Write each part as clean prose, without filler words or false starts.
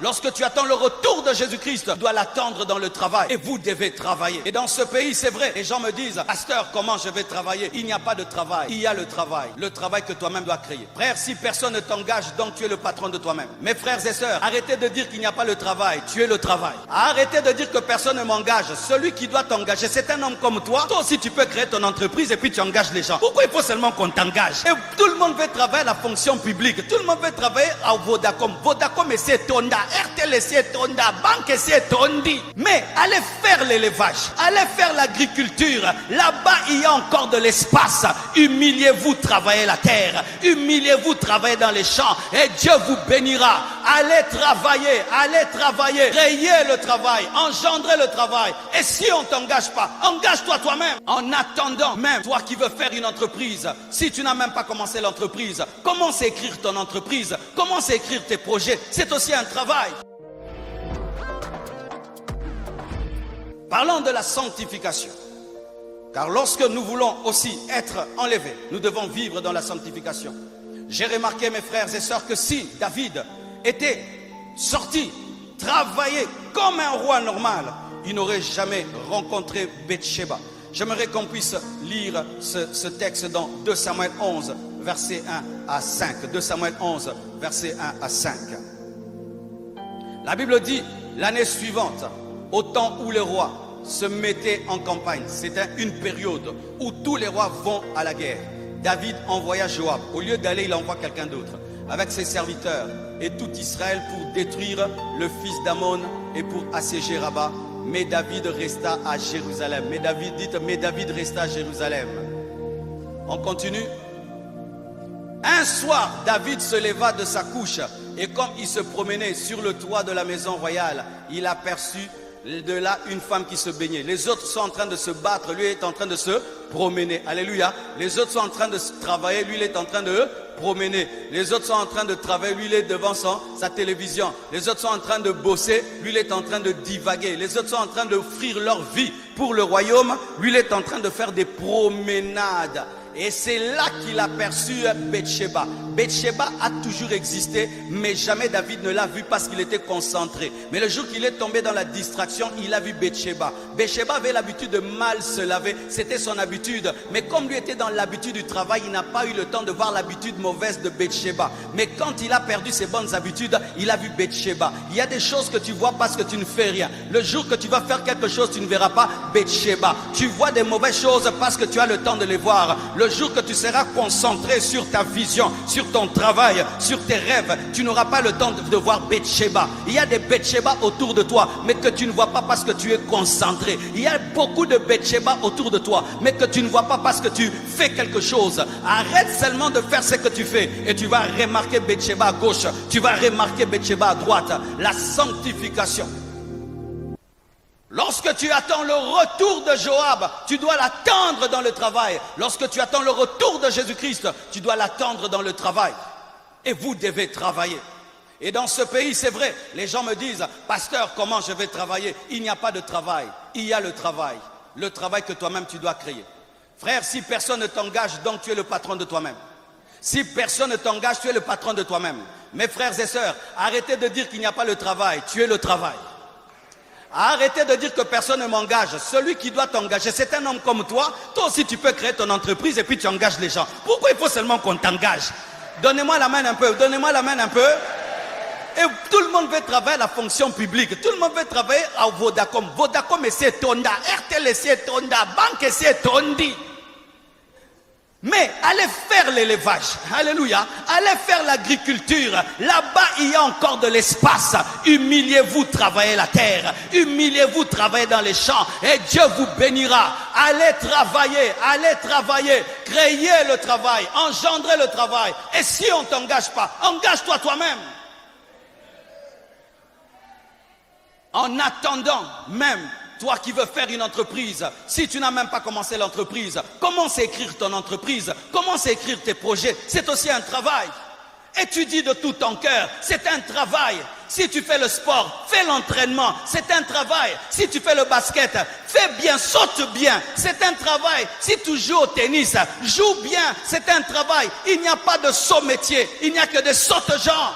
Lorsque tu attends le retour de Jésus-Christ, tu dois l'attendre dans le travail. Et vous devez travailler. Et dans ce pays, c'est vrai, les gens me disent, pasteur, comment je vais travailler? Il n'y a pas de travail. Il y a le travail. Le travail que toi-même dois créer. Frère, si personne ne t'engage, donc tu es le patron de toi-même. Mes frères et sœurs, arrêtez de dire qu'il n'y a pas le travail. Tu es le travail. Arrêtez de dire que personne ne m'engage. Celui qui doit t'engager, c'est un homme comme toi. Toi aussi, tu peux créer ton entreprise et puis tu engages les gens. Pourquoi il faut seulement qu'on t'engage? Et tout le monde veut travailler à la fonction publique. Tout le monde veut travailler à Vodacom. Vodacom, c'est Tonda. RTL, c'est Tonda. Banque, c'est Tondi. Mais allez faire l'élevage. Allez faire l'agriculture. Là-bas, il y a encore de l'espace. Humiliez-vous, travaillez la terre. Humiliez-vous, travaillez dans les champs. Et Dieu vous bénira. Allez travailler. Allez travailler. Créez le travail. Engendrez le travail. Et si on ne t'engage pas, engage-toi toi-même. En attendant, même toi qui veux faire une entreprise, si tu n'as même pas commencé l'entreprise, commence à écrire ton entreprise. Commence à écrire tes projets. C'est aussi un travail. Parlons de la sanctification. Car lorsque nous voulons aussi être enlevés, nous devons vivre dans la sanctification. J'ai remarqué, mes frères et sœurs, que si David était sorti, travaillé comme un roi normal, il n'aurait jamais rencontré Bathsheba. J'aimerais qu'on puisse lire ce texte dans 2 Samuel 11, versets 1 à 5. 2 Samuel 11, versets 1 à 5. La Bible dit, l'année suivante, au temps où les rois se mettaient en campagne, c'était une période où tous les rois vont à la guerre. David envoya Joab. Au lieu d'aller, il envoie quelqu'un d'autre avec ses serviteurs et tout Israël pour détruire le fils d'Amon et pour assiéger Rabat. Mais David resta à Jérusalem. Mais David resta à Jérusalem. On continue. Un soir, David se leva de sa couche et comme il se promenait sur le toit de la maison royale, il aperçut de là une femme qui se baignait. Les autres sont en train de se battre, lui est en train de se promener. Alléluia. Les autres sont en train de travailler, lui il est en train de promener. Les autres sont en train de travailler, lui il est devant sa télévision. Les autres sont en train de bosser, lui il est en train de divaguer. Les autres sont en train d'offrir leur vie pour le royaume, lui il est en train de faire des promenades. Et c'est là qu'il aperçut Bathsheba. Bathsheba a toujours existé, mais jamais David ne l'a vu parce qu'il était concentré. Mais le jour qu'il est tombé dans la distraction, il a vu Bathsheba. Bathsheba avait l'habitude de mal se laver, c'était son habitude. Mais comme lui était dans l'habitude du travail, il n'a pas eu le temps de voir l'habitude mauvaise de Bathsheba. Mais quand il a perdu ses bonnes habitudes, il a vu Bathsheba. Il y a des choses que tu vois parce que tu ne fais rien. Le jour que tu vas faire quelque chose, tu ne verras pas Bathsheba. Tu vois des mauvaises choses parce que tu as le temps de les voir. Le jour que tu seras concentré sur ta vision, sur ton travail, sur tes rêves, tu n'auras pas le temps de voir Bathsheba. Il y a des Bathsheba autour de toi, mais que tu ne vois pas parce que tu es concentré. Il y a beaucoup de Bathsheba autour de toi, mais que tu ne vois pas parce que tu fais quelque chose. Arrête seulement de faire ce que tu fais et tu vas remarquer Bathsheba à gauche, tu vas remarquer Bathsheba à droite. La sanctification. Lorsque tu attends le retour de Joab, tu dois l'attendre dans le travail. Lorsque tu attends le retour de Jésus-Christ, tu dois l'attendre dans le travail. Et vous devez travailler. Et dans ce pays, c'est vrai, les gens me disent, pasteur, comment je vais travailler? Il n'y a pas de travail. Il y a le travail. Le travail que toi-même tu dois créer. Frère, si personne ne t'engage, donc tu es le patron de toi-même. Si personne ne t'engage, tu es le patron de toi-même. Mes frères et sœurs, arrêtez de dire qu'il n'y a pas le travail. Tu es le travail. Arrêtez de dire que personne ne m'engage. Celui qui doit t'engager, c'est un homme comme toi. Toi aussi, tu peux créer ton entreprise et puis tu engages les gens. Pourquoi il faut seulement qu'on t'engage? Donnez-moi la main un peu. Donnez-moi la main un peu. Et tout le monde veut travailler à la fonction publique. Tout le monde veut travailler à Vodacom. Vodacom, c'est Tonda. RTL, c'est Tonda. Banque, c'est Tondi. Mais allez faire l'élevage, alléluia, allez faire l'agriculture. Là-bas, il y a encore de l'espace. Humiliez-vous, travaillez la terre. Humiliez-vous, travaillez dans les champs. Et Dieu vous bénira. Allez travailler. Créez le travail, engendrez le travail. Et si on ne t'engage pas, engage-toi toi-même. En attendant même, toi qui veux faire une entreprise, si tu n'as même pas commencé l'entreprise, commence à écrire ton entreprise, commence à écrire tes projets, c'est aussi un travail. Étudie de tout ton cœur, c'est un travail. Si tu fais le sport, fais l'entraînement, c'est un travail. Si tu fais le basket, fais bien, saute bien, c'est un travail. Si tu joues au tennis, joue bien, c'est un travail. Il n'y a pas de saut métier, il n'y a que des sautes gens.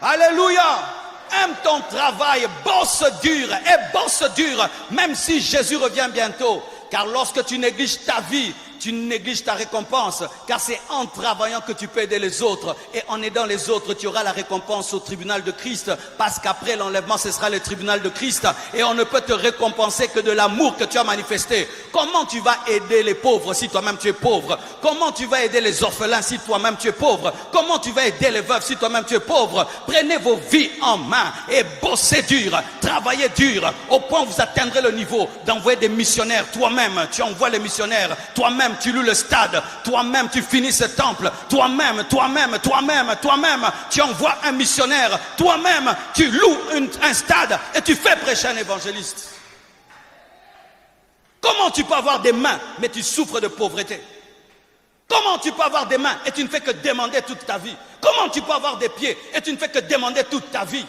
Alléluia. Aime ton travail, bosse dur et bosse dur, même si Jésus revient bientôt. Car lorsque tu négliges ta vie, tu négliges ta récompense, car c'est en travaillant que tu peux aider les autres, et en aidant les autres, tu auras la récompense au tribunal de Christ, parce qu'après l'enlèvement, ce sera le tribunal de Christ, et on ne peut te récompenser que de l'amour que tu as manifesté. Comment tu vas aider les pauvres si toi-même tu es pauvre? Comment tu vas aider les orphelins si toi-même tu es pauvre? Comment tu vas aider les veuves si toi-même tu es pauvre? Prenez vos vies en main et bossez dur, travaillez dur, au point où vous atteindrez le niveau d'envoyer des missionnaires. Toi-même, tu envoies les missionnaires, toi-même, tu loues le stade, toi-même tu finis ce temple, toi-même, tu envoies un missionnaire, toi-même tu loues un stade et tu fais prêcher un évangéliste. Comment tu peux avoir des mains mais tu souffres de pauvreté? Comment tu peux avoir des mains et tu ne fais que demander toute ta vie? Comment tu peux avoir des pieds et tu ne fais que demander toute ta vie?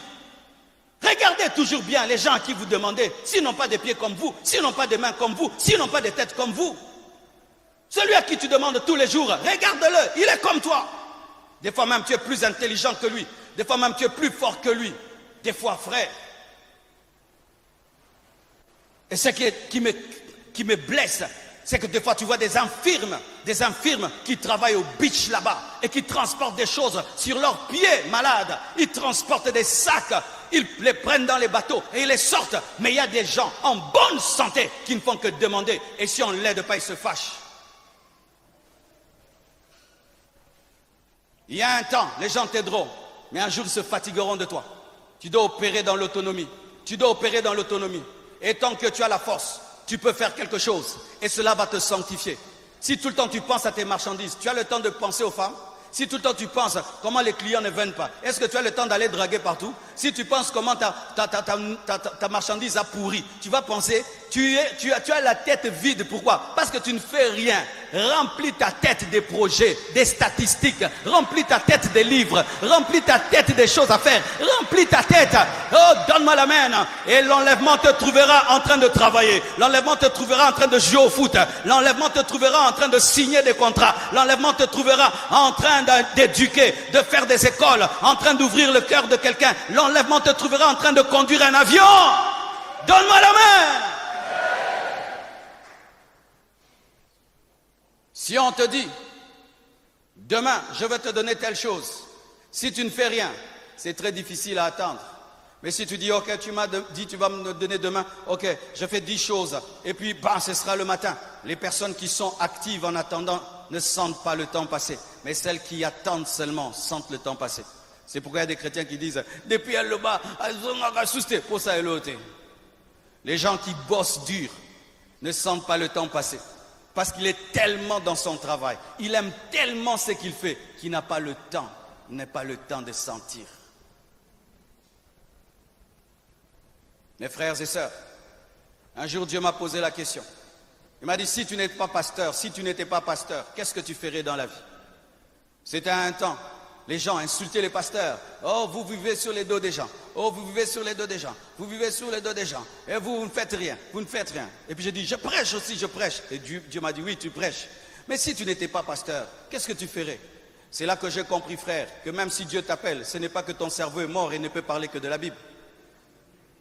Regardez toujours bien les gens à qui vous demandez, s'ils n'ont pas des pieds comme vous, s'ils n'ont pas des mains comme vous, s'ils n'ont pas des têtes comme vous. Celui à qui tu demandes tous les jours, regarde-le, il est comme toi. Des fois même tu es plus intelligent que lui, des fois même tu es plus fort que lui, des fois frère. Et ce qui me blesse, c'est que des fois tu vois des infirmes qui travaillent au beach là-bas et qui transportent des choses sur leurs pieds malades. Ils transportent des sacs, ils les prennent dans les bateaux et ils les sortent. Mais il y a des gens en bonne santé qui ne font que demander. Et si on ne l'aide pas, ils se fâchent. Il y a un temps, les gens t'aideront, mais un jour ils se fatigueront de toi. Tu dois opérer dans l'autonomie. Tu dois opérer dans l'autonomie. Et tant que tu as la force, tu peux faire quelque chose. Et cela va te sanctifier. Si tout le temps tu penses à tes marchandises, tu as le temps de penser aux femmes. Si tout le temps tu penses comment les clients ne viennent pas, est-ce que tu as le temps d'aller draguer partout? Si tu penses comment ta marchandise a pourri, tu vas penser, tu as la tête vide. Pourquoi? Parce que tu ne fais rien. Remplis ta tête des projets, des statistiques. Remplis ta tête des livres. Remplis ta tête des choses à faire. Remplis ta tête. Oh, donne-moi la main. Et l'enlèvement te trouvera en train de travailler. L'enlèvement te trouvera en train de jouer au foot. L'enlèvement te trouvera en train de signer des contrats. L'enlèvement te trouvera en train d'éduquer, de faire des écoles, en train d'ouvrir le cœur de quelqu'un. L'enlèvement te trouvera en train de conduire un avion. Donne-moi la main. Si on te dit, demain, je vais te donner telle chose, si tu ne fais rien, c'est très difficile à attendre. Mais si tu dis, ok, tu m'as dit, tu vas me donner demain, ok, je fais 10 choses, et puis, ce sera le matin. Les personnes qui sont actives en attendant ne sentent pas le temps passer, mais celles qui attendent seulement sentent le temps passer. C'est pourquoi il y a des chrétiens qui disent, depuis elle le bas, pour ça, les gens qui bossent dur ne sentent pas le temps passer. Parce qu'il est tellement dans son travail, il aime tellement ce qu'il fait, qu'il n'a pas le temps de sentir. Mes frères et sœurs, un jour Dieu m'a posé la question. Il m'a dit, si tu n'étais pas pasteur, qu'est-ce que tu ferais dans la vie? C'était un temps, les gens insultaient les pasteurs. Oh, vous vivez sur les dos des gens. Oh, vous vivez sur les dos des gens. Vous vivez sur les dos des gens. Et vous ne faites rien. Vous ne faites rien. Et puis j'ai dit, je prêche aussi, je prêche. Et Dieu m'a dit, oui, tu prêches. Mais si tu n'étais pas pasteur, qu'est-ce que tu ferais? C'est là que j'ai compris, frère, que même si Dieu t'appelle, ce n'est pas que ton cerveau est mort et ne peut parler que de la Bible.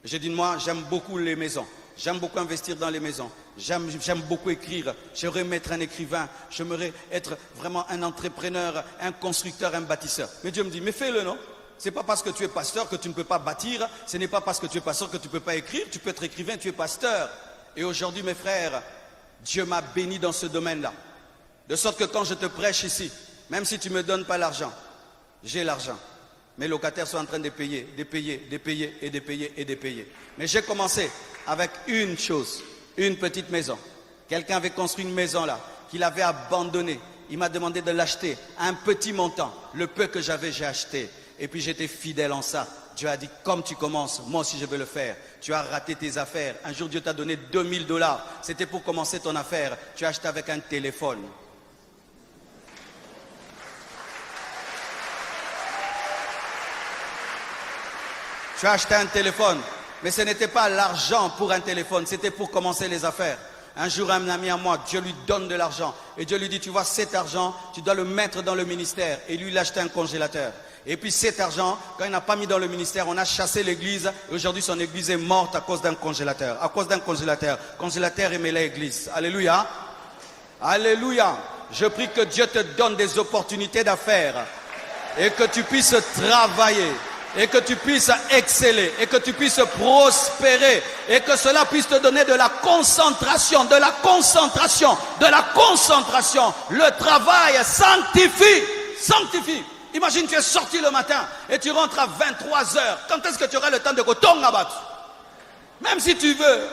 J'ai dit, moi, j'aime beaucoup les maisons. J'aime beaucoup investir dans les maisons. J'aime beaucoup écrire. J'aimerais être un écrivain. J'aimerais être vraiment un entrepreneur, un constructeur, un bâtisseur. Mais Dieu me dit, mais fais-le, non? Ce n'est pas parce que tu es pasteur que tu ne peux pas bâtir. Ce n'est pas parce que tu es pasteur que tu ne peux pas écrire. Tu peux être écrivain, tu es pasteur. Et aujourd'hui, mes frères, Dieu m'a béni dans ce domaine-là. De sorte que quand je te prêche ici, même si tu ne me donnes pas l'argent, j'ai l'argent. Mes locataires sont en train de payer, de payer, de payer et de payer et de payer. Mais j'ai commencé avec une chose, une petite maison. Quelqu'un avait construit une maison là, qu'il avait abandonnée. Il m'a demandé de l'acheter à un petit montant. Le peu que j'avais, j'ai acheté. Et puis j'étais fidèle en ça. Dieu a dit, comme tu commences, moi aussi je vais le faire. Tu as raté tes affaires. Un jour Dieu t'a donné 2000 $. C'était pour commencer ton affaire. Tu as acheté avec un téléphone. Tu as acheté un téléphone, mais ce n'était pas l'argent pour un téléphone, c'était pour commencer les affaires. Un jour, un ami à moi, Dieu lui donne de l'argent. Et Dieu lui dit, tu vois, cet argent, tu dois le mettre dans le ministère. Et lui, il a acheté un congélateur. Et puis cet argent, quand il n'a pas mis dans le ministère, on a chassé l'église. Aujourd'hui, son église est morte à cause d'un congélateur. À cause d'un congélateur. Congélateur et mêlé église. Alléluia. Alléluia. Je prie que Dieu te donne des opportunités d'affaires. Et que tu puisses travailler. Et que tu puisses exceller. Et que tu puisses prospérer. Et que cela puisse te donner de la concentration. De la concentration. De la concentration. Le travail sanctifie. Sanctifie. Imagine, tu es sorti le matin et tu rentres à 23 heures. Quand est-ce que tu auras le temps de Kotongabat? Même si tu veux.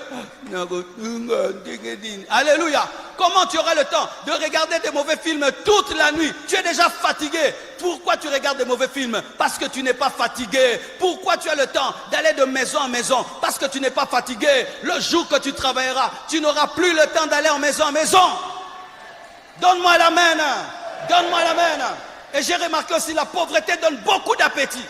Alléluia. Comment tu auras le temps de regarder des mauvais films toute la nuit? Tu es déjà fatigué. Pourquoi tu regardes des mauvais films? Parce que tu n'es pas fatigué. Pourquoi tu as le temps d'aller de maison en maison? Parce que tu n'es pas fatigué. Le jour que tu travailleras, tu n'auras plus le temps d'aller en maison. Donne-moi l'amen. Donne-moi l'amen. Et j'ai remarqué aussi la pauvreté donne beaucoup d'appétit.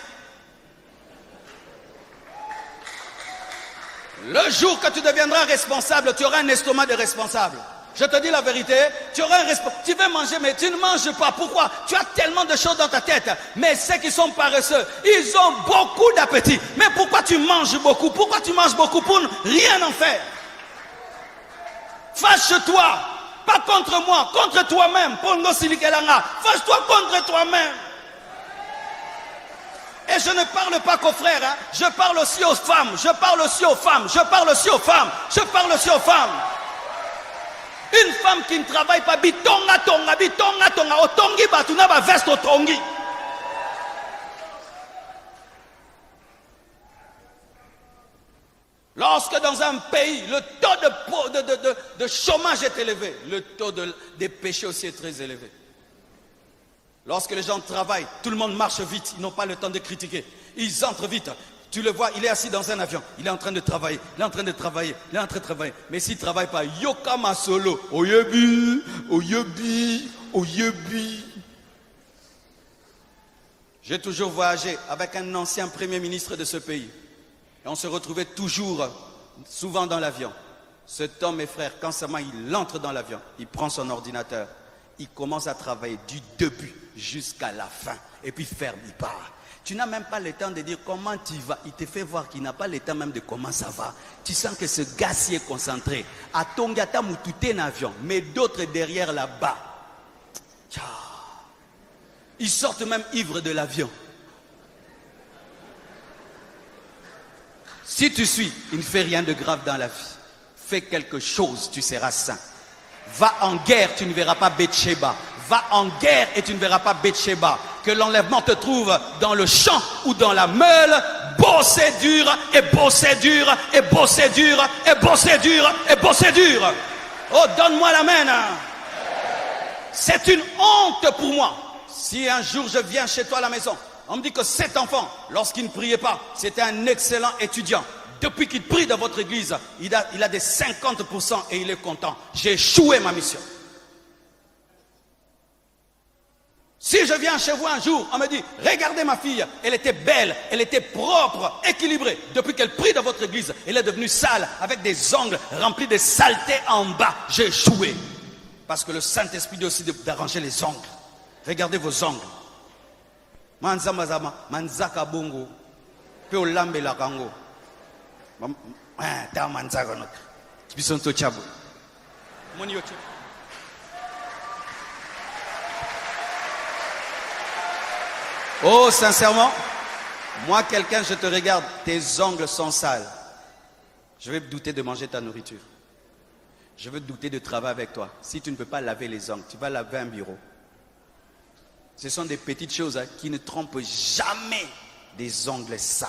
Le jour que tu deviendras responsable, tu auras un estomac de responsable. Je te dis la vérité, tu auras un responsable. Tu veux manger, mais tu ne manges pas. Pourquoi? Tu as tellement de choses dans ta tête. Mais ceux qui sont paresseux, ils ont beaucoup d'appétit. Mais pourquoi tu manges beaucoup? Pourquoi tu manges beaucoup pour rien en faire? Fâche-toi. Pas contre moi, contre toi-même. Fâche-toi contre toi-même. Et je ne parle pas qu'aux frères, hein. Je parle aussi aux femmes. Je parle aussi aux femmes. Je parle aussi aux femmes. Je parle aussi aux femmes. Une femme qui ne travaille pas, bitonga tonga, otongi batuna ba veste otongi. Lorsque dans un pays, le taux de chômage est élevé, le taux des péchés aussi est très élevé. Lorsque les gens travaillent, tout le monde marche vite, ils n'ont pas le temps de critiquer. Ils entrent vite. Tu le vois, il est assis dans un avion, il est en train de travailler, il est en train de travailler, il est en train de travailler. Mais s'il ne travaille pas, Yokama solo, oyebi, oyebi, oyebi. J'ai toujours voyagé avec un ancien premier ministre de ce pays. Et on se retrouvait toujours, souvent dans l'avion. Cet homme, mes frères, quand seulement il entre dans l'avion, il prend son ordinateur, il commence à travailler du début jusqu'à la fin. Et puis ferme, il part. Tu n'as même pas le temps de dire comment tu vas. Il te fait voir qu'il n'a pas le temps même de comment ça va. Tu sens que ce gars-ci est concentré. À Tongata Moutoute un avion, mais d'autres derrière là-bas. Ils sortent même ivres de l'avion. Si tu suis, il ne fait rien de grave dans la vie. Fais quelque chose, tu seras saint. Va en guerre, tu ne verras pas Bethsheba. Va en guerre et tu ne verras pas Bethsheba. Que l'enlèvement te trouve dans le champ ou dans la meule. Bosser dur et bosser dur et bosser dur et bosser dur et bosser dur. Oh, donne-moi la main. C'est une honte pour moi. Si un jour je viens chez toi à la maison, on me dit que cet enfant, lorsqu'il ne priait pas, c'était un excellent étudiant. Depuis qu'il prie dans votre église, il a des 50% et il est content. J'ai échoué ma mission. Si je viens chez vous un jour, on me dit, regardez ma fille, elle était belle, elle était propre, équilibrée. Depuis qu'elle prie dans votre église, elle est devenue sale, avec des ongles remplis de saleté en bas. J'ai échoué. Parce que le Saint-Esprit dit aussi d'arranger les ongles. Regardez vos ongles. Manzamazama, manzaka bongo, pe olambe la kango. Ta manzaka not. Bisonto chabo. Moni yoche. Oh, sincèrement, moi, quelqu'un, je te regarde, tes ongles sont sales. Je vais douter de manger ta nourriture. Je vais douter de travailler avec toi. Si tu ne peux pas laver les ongles, tu vas laver un bureau. Ce sont des petites choses qui ne trompent jamais des ongles sales.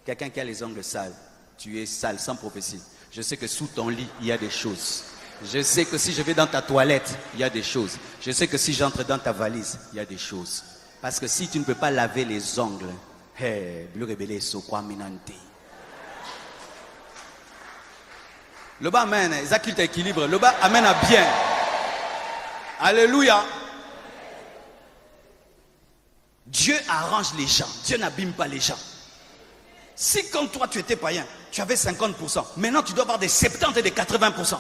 Quelqu'un qui a les ongles sales, tu es sale sans prophétie. Je sais que sous ton lit, il y a des choses. Je sais que si je vais dans ta toilette, il y a des choses. Je sais que si j'entre dans ta valise, il y a des choses. Parce que si tu ne peux pas laver les ongles, le bas amène, Zakil équilibre, le bas amène à bien. Alléluia. Dieu arrange les gens, Dieu n'abîme pas les gens. Si quand toi tu étais païen, tu avais 50%, maintenant tu dois avoir des 70 et des 80%.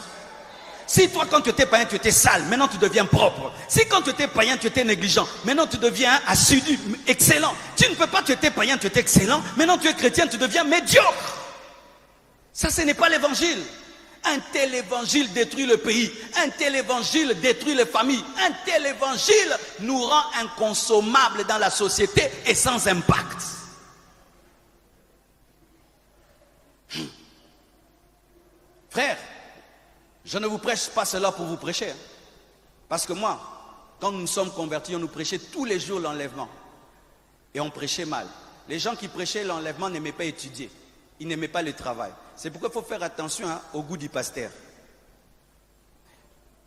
Si toi, quand tu étais païen, tu étais sale, maintenant tu deviens propre. Si quand tu étais païen, tu étais négligent, maintenant tu deviens assidu, excellent. Tu ne peux pas, tu étais païen, tu étais excellent, maintenant tu es chrétien, tu deviens médiocre. Ça, ce n'est pas l'évangile. Un tel évangile détruit le pays. Un tel évangile détruit les familles. Un tel évangile nous rend inconsommables dans la société et sans impact. Frère, je ne vous prêche pas cela pour vous prêcher. Parce que moi, quand nous nous sommes convertis, on nous prêchait tous les jours l'enlèvement. Et on prêchait mal. Les gens qui prêchaient l'enlèvement n'aimaient pas étudier. Ils n'aimaient pas le travail. C'est pourquoi il faut faire attention au goût du pasteur.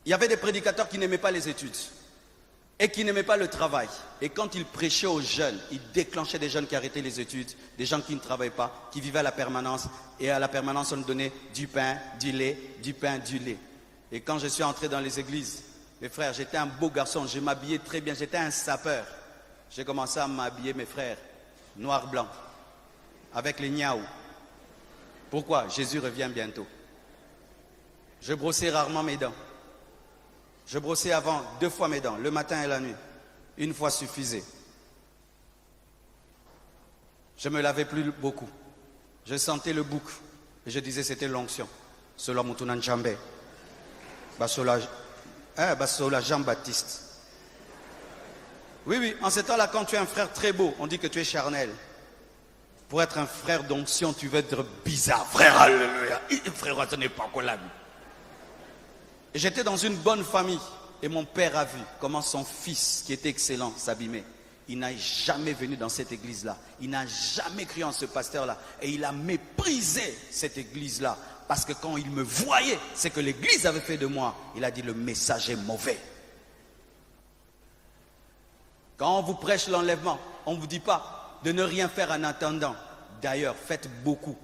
Il y avait des prédicateurs qui n'aimaient pas les études et qui n'aimaient pas le travail. Et quand ils prêchaient aux jeunes, ils déclenchaient des jeunes qui arrêtaient les études, des gens qui ne travaillaient pas, qui vivaient à la permanence. Et à la permanence, on nous donnait du pain, du lait, du pain, du lait. Et quand je suis entré dans les églises, mes frères, j'étais un beau garçon, je m'habillais très bien, j'étais un sapeur. J'ai commencé à m'habiller, mes frères, noir-blanc, avec les niaou. Pourquoi? Jésus revient bientôt. Je brossais rarement mes dents. Je brossais avant 2 fois mes dents, le matin et la nuit. 1 fois suffisait. Je ne me lavais plus beaucoup. Je sentais le bouc. Et je disais c'était l'onction. Cela Moutunan Jambé. Basola Jean-Baptiste. Oui, en ce temps-là, quand tu es un frère très beau, on dit que tu es charnel. Pour être un frère d'onction, tu veux être bizarre. Frère, alléluia. Frère, ce n'est pas quoi la vie. J'étais dans une bonne famille. Et mon père a vu comment son fils, qui était excellent, s'abîmait. Il n'a jamais venu dans cette église-là. Il n'a jamais cru en ce pasteur-là. Et il a méprisé cette église-là. Parce que quand il me voyait, c'est que l'église avait fait de moi. Il a dit le message est mauvais. Quand on vous prêche l'enlèvement, on ne vous dit pas de ne rien faire en attendant. D'ailleurs, faites beaucoup.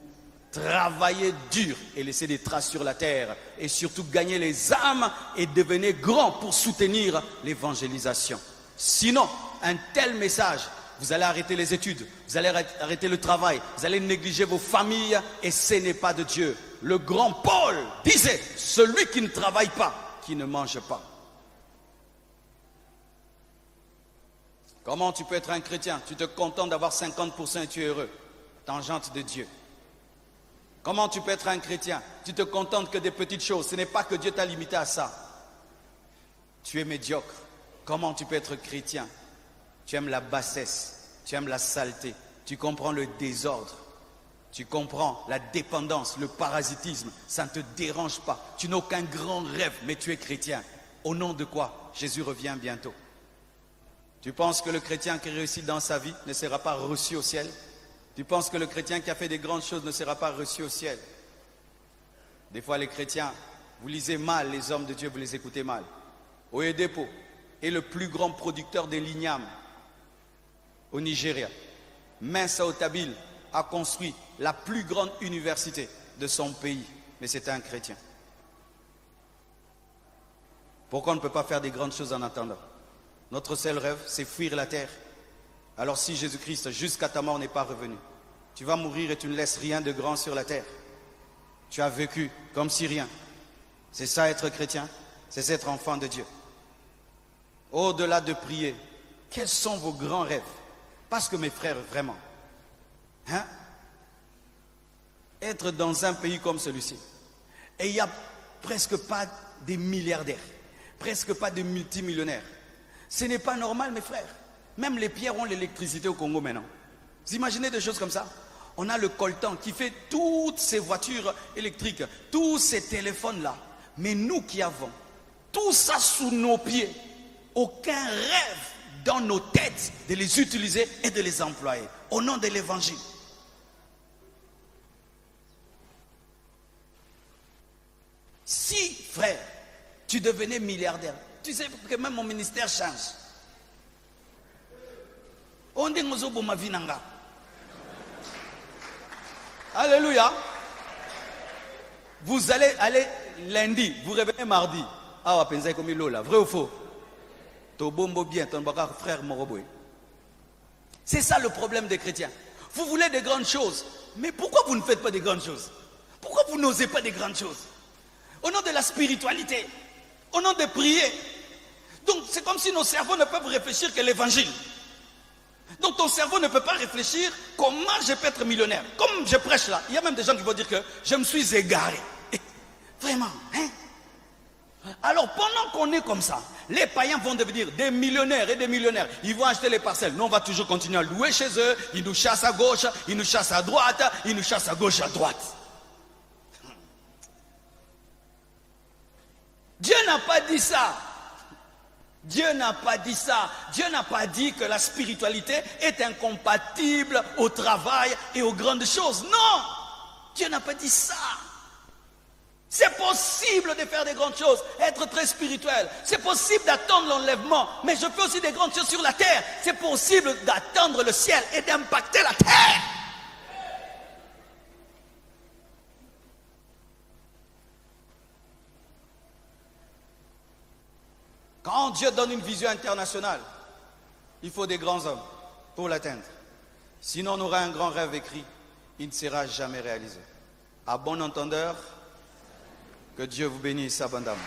Travaillez dur et laissez des traces sur la terre. Et surtout, gagnez les âmes et devenez grand pour soutenir l'évangélisation. Sinon, un tel message, vous allez arrêter les études, vous allez arrêter le travail, vous allez négliger vos familles et ce n'est pas de Dieu. Le grand Paul disait, celui qui ne travaille pas, qui ne mange pas. Comment tu peux être un chrétien? Tu te contentes d'avoir 50% et tu es heureux. Tangente de Dieu. Comment tu peux être un chrétien? Tu te contentes que des petites choses. Ce n'est pas que Dieu t'a limité à ça. Tu es médiocre. Comment tu peux être chrétien? Tu aimes la bassesse, tu aimes la saleté, tu comprends le désordre, tu comprends la dépendance, le parasitisme. Ça ne te dérange pas. Tu n'as aucun grand rêve, mais tu es chrétien. Au nom de quoi? Jésus revient bientôt. Tu penses que le chrétien qui réussit dans sa vie ne sera pas reçu au ciel? Tu penses que le chrétien qui a fait des grandes choses ne sera pas reçu au ciel? Des fois, les chrétiens, vous lisez mal les hommes de Dieu, vous les écoutez mal. Oyedepo est le plus grand producteur de l'igname au Nigeria. Mensa Otabil a construit la plus grande université de son pays, mais c'était un chrétien. Pourquoi on ne peut pas faire des grandes choses en attendant? Notre seul rêve, c'est fuir la terre. Alors si Jésus-Christ, jusqu'à ta mort, n'est pas revenu, tu vas mourir et tu ne laisses rien de grand sur la terre. Tu as vécu comme si rien. C'est ça être chrétien, c'est être enfant de Dieu. Au-delà de prier, quels sont vos grands rêves? Parce que mes frères, vraiment, être dans un pays comme celui-ci, et il n'y a presque pas des milliardaires, presque pas de multimillionnaires. Ce n'est pas normal, mes frères. Même les pierres ont l'électricité au Congo maintenant. Vous imaginez des choses comme ça? On a le coltan qui fait toutes ces voitures électriques, tous ces téléphones-là. Mais nous qui avons tout ça sous nos pieds, aucun rêve dans nos têtes de les utiliser et de les employer. Au nom de l'évangile. Si, frère, tu devenais milliardaire, tu sais que même mon ministère change. Alléluia. Vous allez aller lundi, vous revenez mardi. Ah, pensez comme il là, vrai ou faux? C'est ça le problème des chrétiens. Vous voulez des grandes choses, mais pourquoi vous ne faites pas des grandes choses? Pourquoi vous n'osez pas des grandes choses? au nom de la spiritualité, au nom de prier. Donc c'est comme si nos cerveaux ne peuvent réfléchir que l'évangile. Donc ton cerveau ne peut pas réfléchir comment je peux être millionnaire. Comme je prêche là, il y a même des gens qui vont dire que je me suis égaré. Vraiment, hein? Alors pendant qu'on est comme ça, les païens vont devenir des millionnaires et des millionnaires. Ils vont acheter les parcelles. Nous on va toujours continuer à louer chez eux. Ils nous chassent à gauche, ils nous chassent à droite, ils nous chassent à gauche, à droite. Dieu n'a pas dit ça. Dieu n'a pas dit ça. Dieu n'a pas dit que la spiritualité est incompatible au travail et aux grandes choses. Non, Dieu n'a pas dit ça. C'est possible de faire des grandes choses, être très spirituel. C'est possible d'attendre l'enlèvement, mais je fais aussi des grandes choses sur la terre. C'est possible d'attendre le ciel et d'impacter la terre. Quand Dieu donne une vision internationale, il faut des grands hommes pour l'atteindre. Sinon, on aura un grand rêve écrit, il ne sera jamais réalisé. À bon entendeur, que Dieu vous bénisse abondamment.